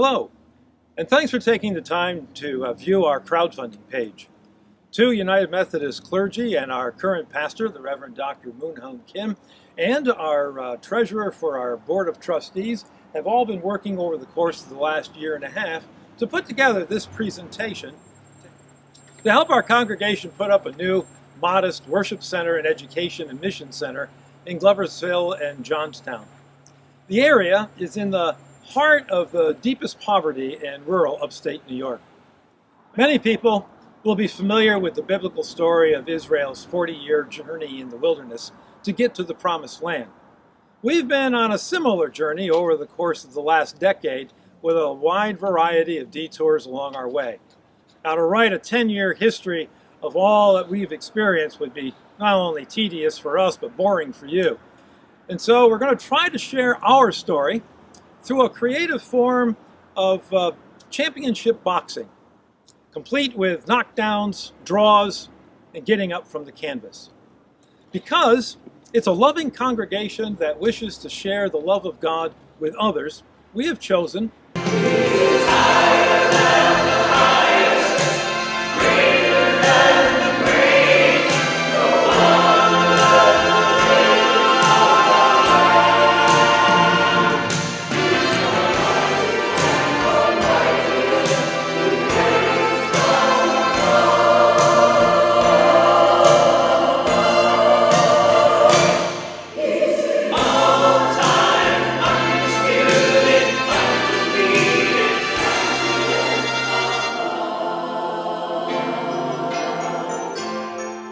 Hello, and thanks for taking the time to view our crowdfunding page. To United Methodist clergy and our current pastor, the Reverend Dr. Moon-Hoon Kim, and our treasurer for our Board of Trustees have all been working over the course of the last year and a half to put together this presentation to help our congregation put up a new, modest worship center and education and mission center in Gloversville and Johnstown. The area is in the heart of the deepest poverty in rural upstate New York. Many people will be familiar with the biblical story of Israel's 40-year journey in the wilderness to get to the Promised Land. We've been on a similar journey over the course of the last decade with a wide variety of detours along our way. Now, to write a 10-year history of all that we've experienced would be not only tedious for us, but boring for you. And so we're going to try to share our story through a creative form of championship boxing, complete with knockdowns, draws, and getting up from the canvas. Because it's a loving congregation that wishes to share the love of God with others, we have chosen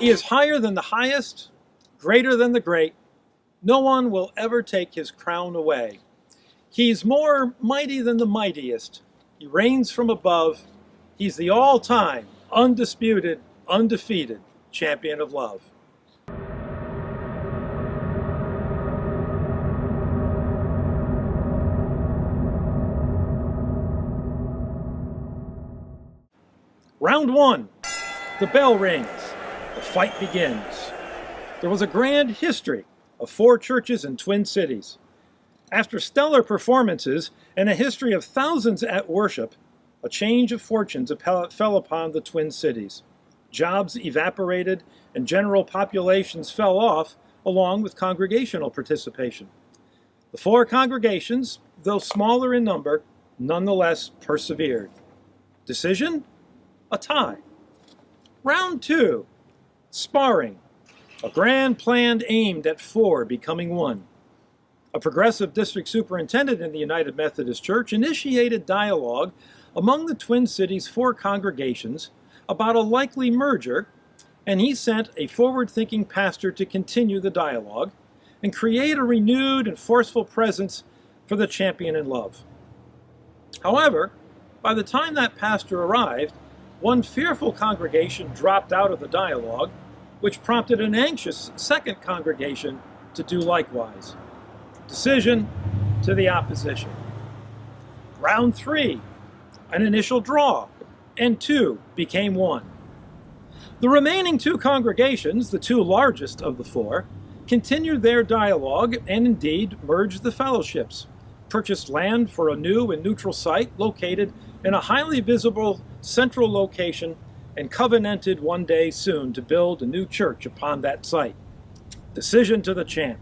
He is higher than the highest, greater than the great. No one will ever take his crown away. He's more mighty than the mightiest. He reigns from above. He's the all-time, undisputed, undefeated champion of love. Round one, the bell rings. The fight begins. There was a grand history of 4 churches in Twin Cities. After stellar performances and a history of thousands at worship, a change of fortunes fell upon the Twin Cities. Jobs evaporated and general populations fell off, along with congregational participation. The 4 congregations, though smaller in number, nonetheless persevered. Decision? A tie. Round 2. Sparring, a grand plan aimed at 4 becoming 1. A progressive district superintendent in the United Methodist Church initiated dialogue among the Twin Cities 4 congregations about a likely merger, and he sent a forward-thinking pastor to continue the dialogue and create a renewed and forceful presence for the champion in love. However, by the time that pastor arrived, one fearful congregation dropped out of the dialogue, which prompted an anxious second congregation to do likewise. Decision to the opposition. Round 3, an initial draw, and 2 became 1. The remaining 2 congregations, the 2 largest of the 4, continued their dialogue and indeed merged the fellowships, purchased land for a new and neutral site located in a highly visible central location, and covenanted one day soon to build a new church upon that site. Decision to the champ.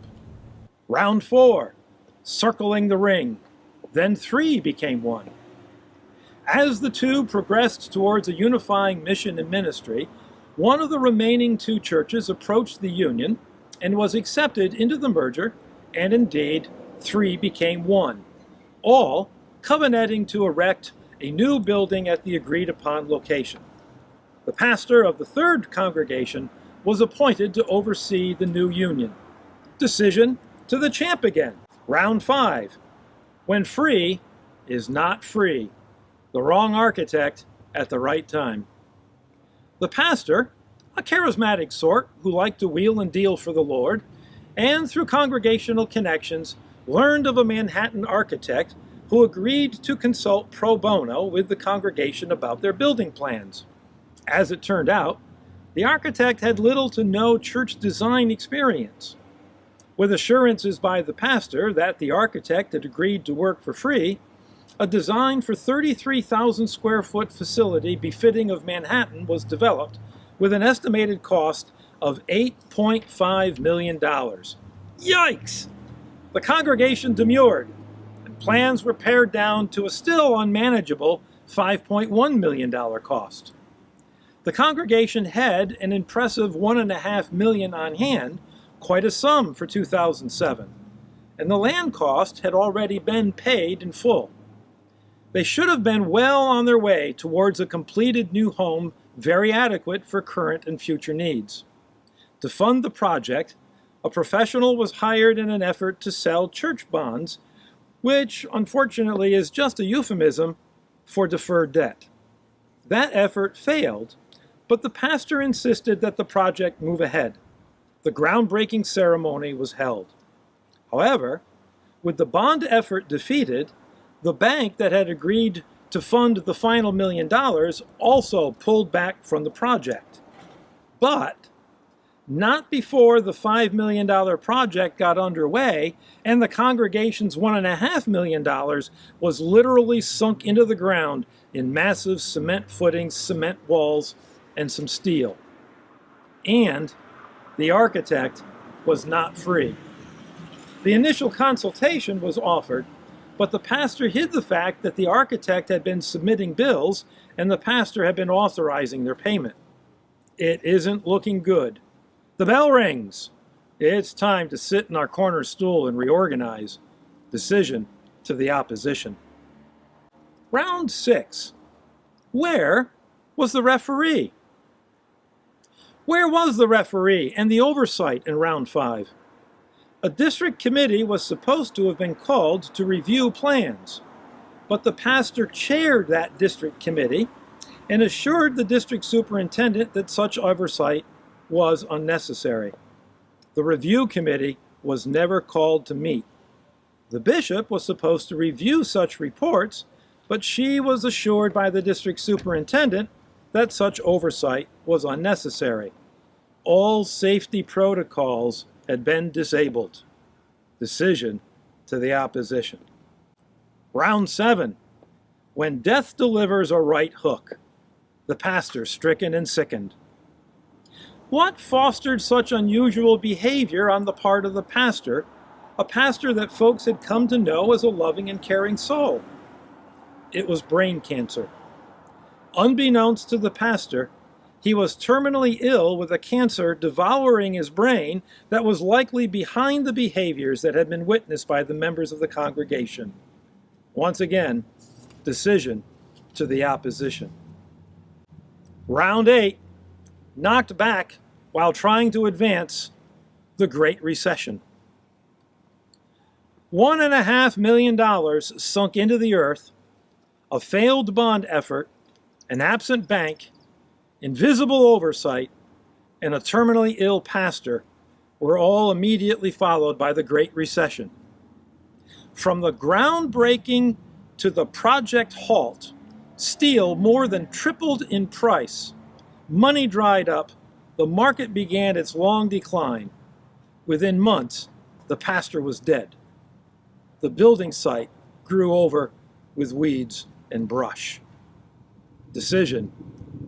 Round 4, circling the ring. Then 3 became 1. As the 2 progressed towards a unifying mission and ministry, one of the remaining 2 churches approached the union and was accepted into the merger, and indeed 3 became 1, all covenanting to erect a new building at the agreed-upon location. The pastor of the 3rd congregation was appointed to oversee the new union. Decision to the champ again. Round 5, when free is not free. The wrong architect at the right time. The pastor, a charismatic sort who liked to wheel and deal for the Lord, and through congregational connections, learned of a Manhattan architect who agreed to consult pro bono with the congregation about their building plans. As it turned out, the architect had little to no church design experience. With assurances by the pastor that the architect had agreed to work for free, A design for 33,000 square foot facility befitting of Manhattan was developed with an estimated cost of $8.5 million. Yikes! The congregation demurred, and plans were pared down to a still unmanageable $5.1 million cost. The congregation had an impressive $1.5 million on hand, quite a sum for 2007, and the land cost had already been paid in full. They should have been well on their way towards a completed new home very adequate for current and future needs. To fund the project, a professional was hired in an effort to sell church bonds, which unfortunately is just a euphemism for deferred debt. That effort failed, but the pastor insisted that the project move ahead. The groundbreaking ceremony was held. However, with the bond effort defeated, the bank that had agreed to fund the final $1 million also pulled back from the project. But not before the $5 million project got underway and the congregation's $1.5 million was literally sunk into the ground in massive cement footings, cement walls, and some steel. And the architect was not free. The initial consultation was offered, but the pastor hid the fact that the architect had been submitting bills and the pastor had been authorizing their payment. It isn't looking good. The bell rings. It's time to sit in our corner stool and reorganize. Decision to the opposition. Round 6. Where was the referee? Where was the referee and the oversight in round 5? A district committee was supposed to have been called to review plans, but the pastor chaired that district committee and assured the district superintendent that such oversight was unnecessary. The review committee was never called to meet. The bishop was supposed to review such reports, but she was assured by the district superintendent that such oversight was unnecessary. All safety protocols had been disabled. Decision to the opposition. Round 7. When death delivers a right hook. The pastor stricken and sickened. What fostered such unusual behavior on the part of the pastor, a pastor that folks had come to know as a loving and caring soul? It was brain cancer. Unbeknownst to the pastor, he was terminally ill with a cancer devouring his brain that was likely behind the behaviors that had been witnessed by the members of the congregation. Once again, decision to the opposition. Round 8. Knocked back while trying to advance the Great Recession. $1.5 million sunk into the earth, a failed bond effort, an absent bank, invisible oversight, and a terminally ill pastor were all immediately followed by the Great Recession. From the groundbreaking to the project halt, steel more than tripled in price. Money dried up. The market began its long decline. Within months, the pastor was dead. The building site grew over with weeds and brush. Decision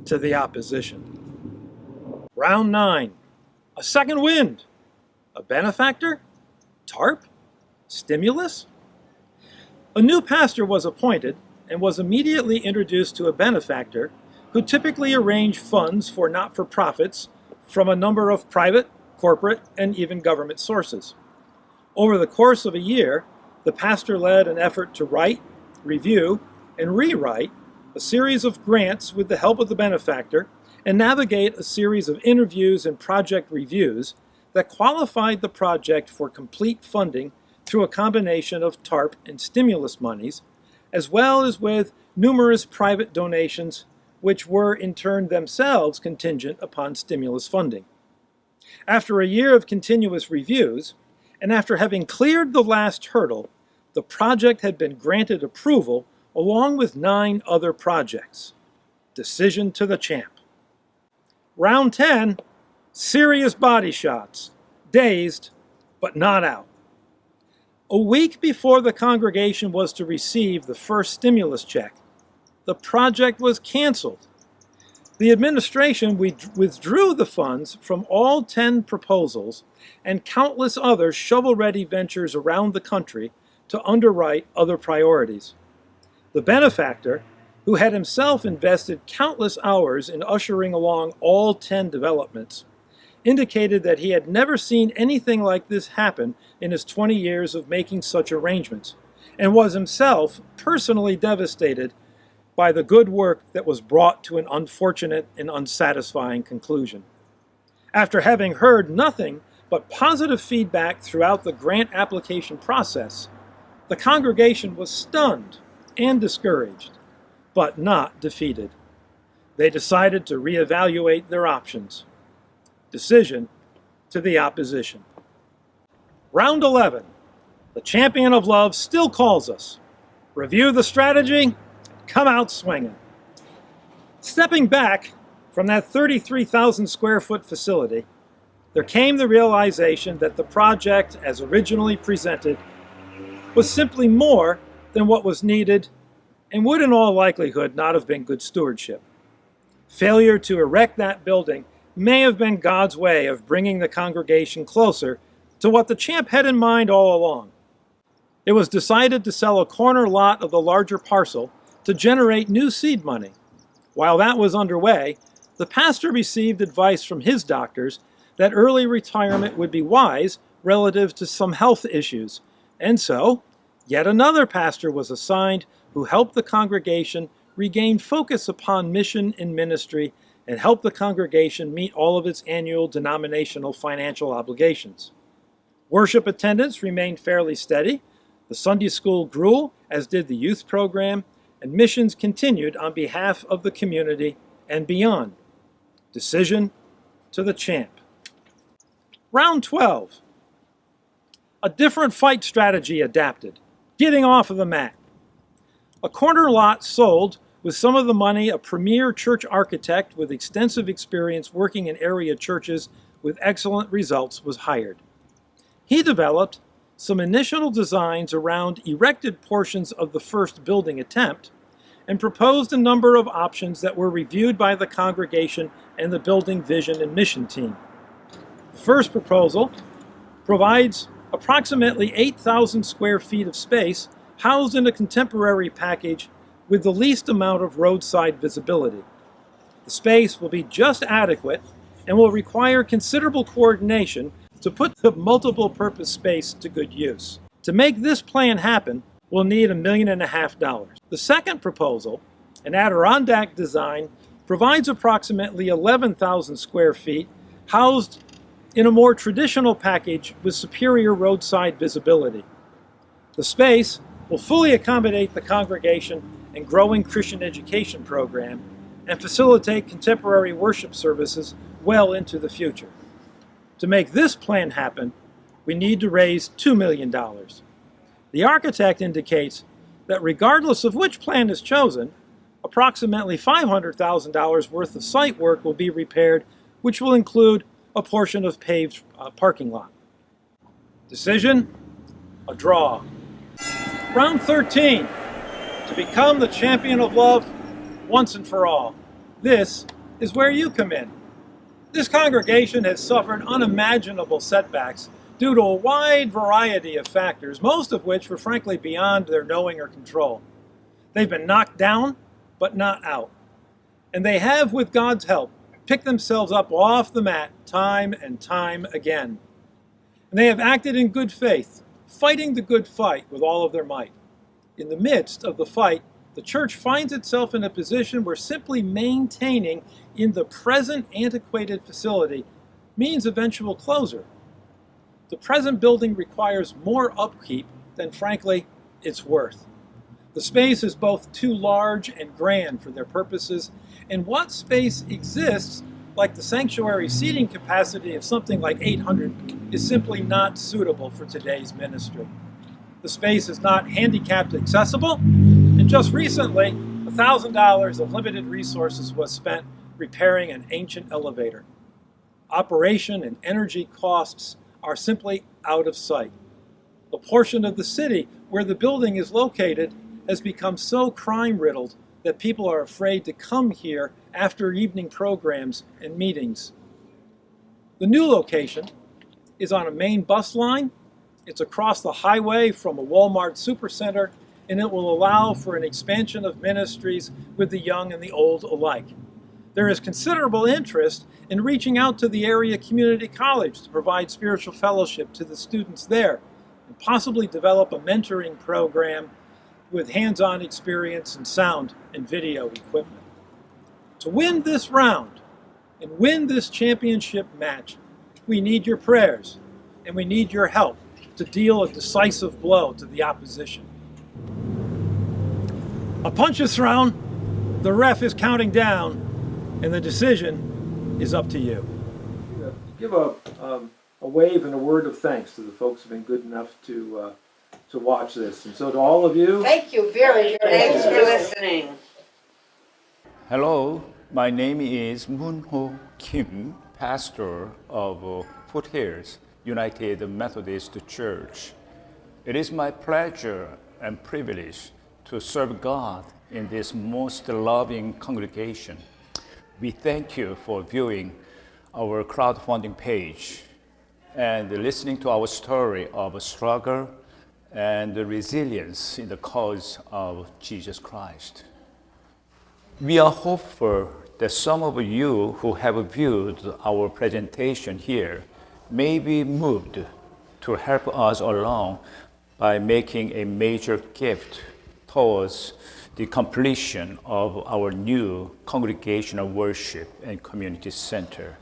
to the opposition. Round 9. A second wind. A benefactor? TARP? Stimulus? A new pastor was appointed and was immediately introduced to a benefactor who typically arranged funds for not-for-profits from a number of private, corporate, and even government sources. Over the course of a year, the pastor led an effort to write, review, and rewrite a series of grants with the help of the benefactor and navigate a series of interviews and project reviews that qualified the project for complete funding through a combination of TARP and stimulus monies, as well as with numerous private donations which were in turn themselves contingent upon stimulus funding. After a year of continuous reviews, and after having cleared the last hurdle, the project had been granted approval along with 9 other projects. Decision to the champ. Round 10, serious body shots. Dazed, but not out. A week before the congregation was to receive the first stimulus check, the project was canceled. The administration withdrew the funds from all 10 proposals and countless other shovel-ready ventures around the country to underwrite other priorities. The benefactor, who had himself invested countless hours in ushering along all 10 developments, indicated that he had never seen anything like this happen in his 20 years of making such arrangements, and was himself personally devastated by the good work that was brought to an unfortunate and unsatisfying conclusion. After having heard nothing but positive feedback throughout the grant application process, the congregation was stunned and discouraged, but not defeated. They decided to reevaluate their options. Decision to the opposition. Round 11. The champion of love still calls us. Review the strategy, come out swinging. Stepping back from that 33,000 square foot facility, there came the realization that the project, as originally presented, was simply more than what was needed and would in all likelihood not have been good stewardship. Failure to erect that building may have been God's way of bringing the congregation closer to what the champ had in mind all along. It was decided to sell a corner lot of the larger parcel to generate new seed money. While that was underway, the pastor received advice from his doctors that early retirement would be wise relative to some health issues, and so yet another pastor was assigned who helped the congregation regain focus upon mission and ministry and help the congregation meet all of its annual denominational financial obligations. Worship attendance remained fairly steady, the Sunday school grew, as did the youth program, and missions continued on behalf of the community and beyond. Decision to the champ. Round 12. A different fight strategy adapted, getting off of the mat. A corner lot sold with some of the money. A premier church architect with extensive experience working in area churches with excellent results was hired. He developed some initial designs around erected portions of the first building attempt and proposed a number of options that were reviewed by the congregation and the building vision and mission team. The first proposal provides approximately 8,000 square feet of space housed in a contemporary package with the least amount of roadside visibility. The space will be just adequate and will require considerable coordination to put the multiple purpose space to good use. To make this plan happen, we'll need $1.5 million. The second proposal, an Adirondack design, provides approximately 11,000 square feet housed in a more traditional package with superior roadside visibility. The space will fully accommodate the congregation and growing Christian education program and facilitate contemporary worship services well into the future. To make this plan happen, we need to raise $2 million. The architect indicates that regardless of which plan is chosen, approximately $500,000 worth of site work will be repaired, which will include a portion of paved parking lot. Decision? A draw. Round 13. To become the champion of love once and for all. This is where you come in. This congregation has suffered unimaginable setbacks due to a wide variety of factors, most of which were frankly beyond their knowing or control. They've been knocked down, but not out. And they have, with God's help, picked themselves up off the mat time and time again. And they have acted in good faith, fighting the good fight with all of their might. In the midst of the fight, the church finds itself in a position where simply maintaining in the present antiquated facility means eventual closure. The present building requires more upkeep than, frankly, it's worth. The space is both too large and grand for their purposes, and what space exists, like the sanctuary seating capacity of something like 800, is simply not suitable for today's ministry. The space is not handicapped accessible, and just recently, $1,000 of limited resources was spent repairing an ancient elevator. Operation and energy costs are simply out of sight. The portion of the city where the building is located has become so crime-riddled that people are afraid to come here after evening programs and meetings. The new location is on a main bus line. It's across the highway from a Walmart supercenter, and it will allow for an expansion of ministries with the young and the old alike. There is considerable interest in reaching out to the area community college to provide spiritual fellowship to the students there and possibly develop a mentoring program with hands-on experience in sound and video equipment. To win this round and win this championship match, we need your prayers and we need your help to deal a decisive blow to the opposition. A punch is thrown, the ref is counting down, and the decision is up to you. Give a wave and a word of thanks to the folks who've been good enough to watch this. And so to all of you, thank you very much. Thanks for listening. Hello, my name is Moon-ho Kim, pastor of Foothills United Methodist Church. It is my pleasure and privilege to serve God in this most loving congregation. We thank you for viewing our crowdfunding page and listening to our story of struggle and resilience in the cause of Jesus Christ. We are hopeful that some of you who have viewed our presentation here may be moved to help us along by making a major gift towards the completion of our new congregational worship and community center.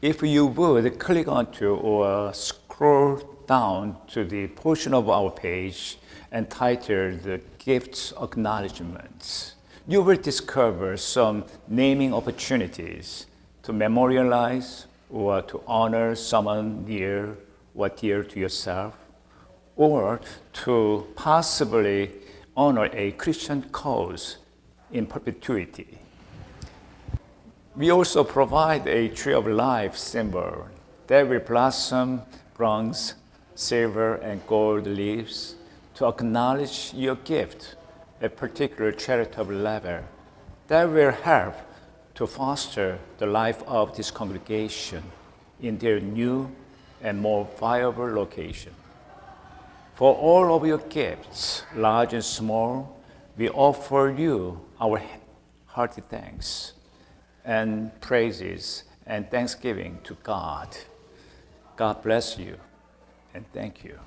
If you would click onto or scroll down to the portion of our page entitled Gifts Acknowledgements, you will discover some naming opportunities to memorialize or to honor someone near or dear to yourself, or to possibly honor a Christian cause in perpetuity. We also provide a tree of life symbol that will blossom bronze, silver, and gold leaves to acknowledge your gift at a particular charitable level that will help to foster the life of this congregation in their new and more viable location. For all of your gifts, large and small, we offer you our hearty thanks and praises and thanksgiving to God. God bless you and thank you.